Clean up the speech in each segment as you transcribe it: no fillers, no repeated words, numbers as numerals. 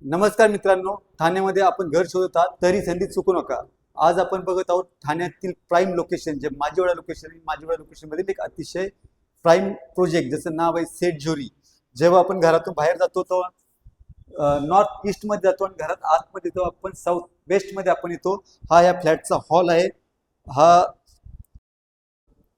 नमस्कार मित्रांनो, ठाण्यामध्ये आपण घर शोधत आहात तरी संधी चुकू नका. आज आपण बघत आहोत ठाण्यातील प्राईम लोकेशन जे माझीवाडा लोकेशन. माझीवाडा लोकेशन मध्ये एक अतिशय प्राईम प्रोजेक्ट ज्याचं नाव आहे सेठ ज्युरी. जेव्हा आपण घरातून बाहेर जातो तो नॉर्थ ईस्ट मध्ये जातो आणि घरात आतमध्ये येतो आपण साऊथ वेस्ट मध्ये आपण येतो. हा या फ्लॅटचा हॉल आहे. हा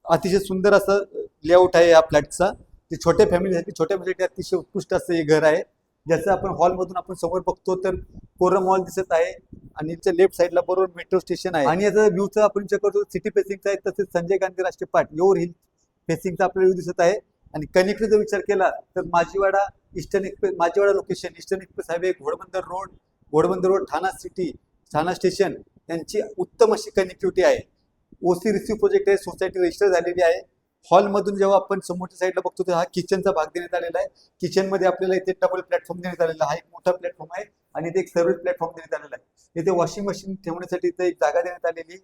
अतिशय सुंदर असं लेआउट आहे या फ्लॅटचा. ते छोट्या फॅमिलीसाठी अतिशय उत्कृष्ट असं हे घर आहे. ज्याचं आपण हॉलमधून आपण समोर बघतो तर कोरम मॉल दिसत आहे आणि याच्या लेफ्ट साईडला बरोबर मेट्रो स्टेशन आहे. आणि याचा व्ह्यूचा आपण चेक करतो सिटी फेसिंगचा आहे, तसेच संजय गांधी राष्ट्रीय पार्क योर हिल फेसिंगचा आपल्याला व्ह्यू दिसत आहे. आणि कनेक्टिव्हिटीचा विचार केला तर Majiwada eastern express, Majiwada location, eastern express highway, Ghodbunder road, Thana city, Thana station यांची उत्तम अशी कनेक्टिव्हिटी आहे. ओसी रिसिव्ह प्रोजेक्ट आहे, सोसायटी रजिस्टर झालेली आहे. हॉलमधून जेव्हा आपण समोरच्या साईडला बघतो तर हा किचनचा भाग देण्यात आलेला आहे. किचनमध्ये आपल्याला इथे डबल प्लॅटफॉर्म देण्यात आलेला आहे. एक मोठा प्लॅटफॉर्म आहे आणि इथे एक सर्व्हिस प्लॅटफॉर्म देण्यात आलेला आहे. इथे वॉशिंग मशीन ठेवण्यासाठी इथे एक जागा देण्यात आलेली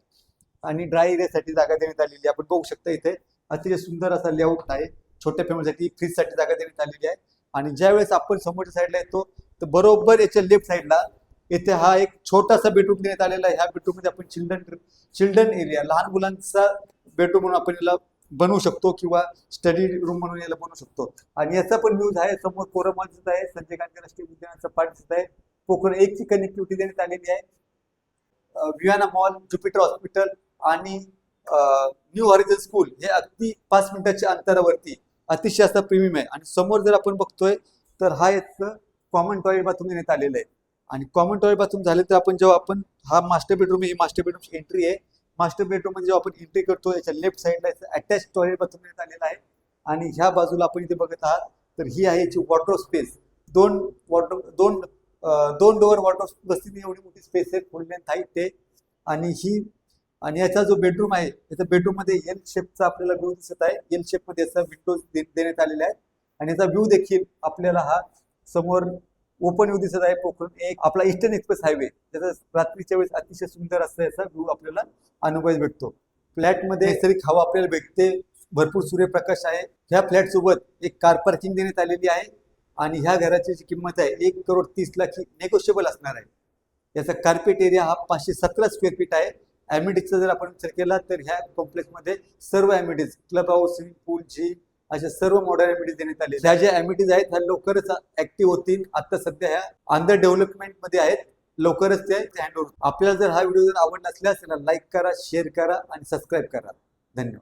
आणि ड्राय एरियासाठी जागा देण्यात आलेली. आपण बघू शकता इथे अतिशय सुंदर असा लेआउट आहे. छोट्या फॅमिलीसाठी फ्रीजसाठी जागा देण्यात आलेली आहे. आणि ज्यावेळेस आपण समोरच्या साईडला येतो तर बरोबर याच्या लेफ्ट साईडला इथे हा एक छोटासा बेडरूम देण्यात आलेला आहे. ह्या बेडरूम मध्ये आपण चिल्ड्रन एरिया, लहान मुलांचा बेडरूम म्हणून आपण याला बनवू शकतो किंवा स्टडी रूम म्हणून याला बनवू शकतो. आणि याचा पण व्ह्यूज आहे. समोर कोरम मॉल दिसत आहे, संजय गांधी राष्ट्रीय उद्यानाचा पार्क दिसत आहे, कोकण एकची कनेक्टिव्हिटी देण्यात आलेली आहे. वियाना मॉल, ज्युपिटर हॉस्पिटल आणि न्यू हॉरिझन स्कूल हे अगदी 5 मिनिटाच्या अंतरावरती अतिशय असा प्रीमियम आहे. आणि समोर जर आपण बघतोय तर हा याचं कॉमन टॉयलेट बाथरूम देण्यात आलेलं आहे. आणि कॉमन टॉयलेट बाथरूम झाले तर आपण जेव्हा आपण हा मास्टर बेडरूम, ही मास्टर बेडरूमची एंट्री आहे. मास्टर बेडरूम मध्ये जेव्हा आपण एंट्री करतो याच्या लेफ्ट साईडला अटॅच टॉयलेट बाथरूम देण्यात आलेला आहे. आणि ह्या बाजूला आपण इथे बघत आहात तर ही आहे याची वॉर्डरोब स्पेस. दोन डोअर वॉर्डरोब बसतील एवढी मोठी स्पेस आहे, फुल लेंथ आहे ते. आणि याचा जो बेडरूम आहे याचा बेडरूम मध्ये एल शेपचा आपल्याला व्ह्यू दिसत आहे. एल शेप मध्ये याचा विंडोज देण्यात आलेला आहे. आणि याचा व्ह्यू देखील आपल्याला हा समोर ओपन व्ह्यू दिसत आहे. कोकण एक आपला ईस्टर्न एक्सप्रेस हायवे, त्याचा रात्रीच्या वेळेस अतिशय सुंदर असा याचा व्ह्यू आपल्याला अनुभव भेटतो. फ्लॅटमध्ये नैसर्गिक हवा आपल्याला भेटते, भरपूर सूर्यप्रकाश आहे. ह्या फ्लॅट सोबत एक कार पार्किंग देण्यात आलेली आहे. आणि ह्या घराची जी किंमत आहे 1,30,00,000 नेगोशिएबल असणार आहे. याचा कार्पेट एरिया हा 517 स्क्वेअर फीट आहे. ॲम्युनिटीजचा जर आपण विचार केला तर ह्या कॉम्प्लेक्समध्ये सर्व ॲम्युनिटीज, क्लब हाऊस, स्विमिंग पूल, जिम अशा सर्व मॉडर्न ॲम्युनिटीज देण्यात आले. ह्या ज्या ॲम्युनिटीज आहेत ह्या लवकरच ऍक्टिव्ह होतील. आता सध्या ह्या अंडर डेव्हलपमेंट मध्ये आहेत, लवकरच ते हँड ओव्हर. आपल्याला जर हा व्हिडिओ जर आवडला असल्यास त्याला लाईक करा, शेअर करा आणि सबस्क्राईब करा. धन्यवाद.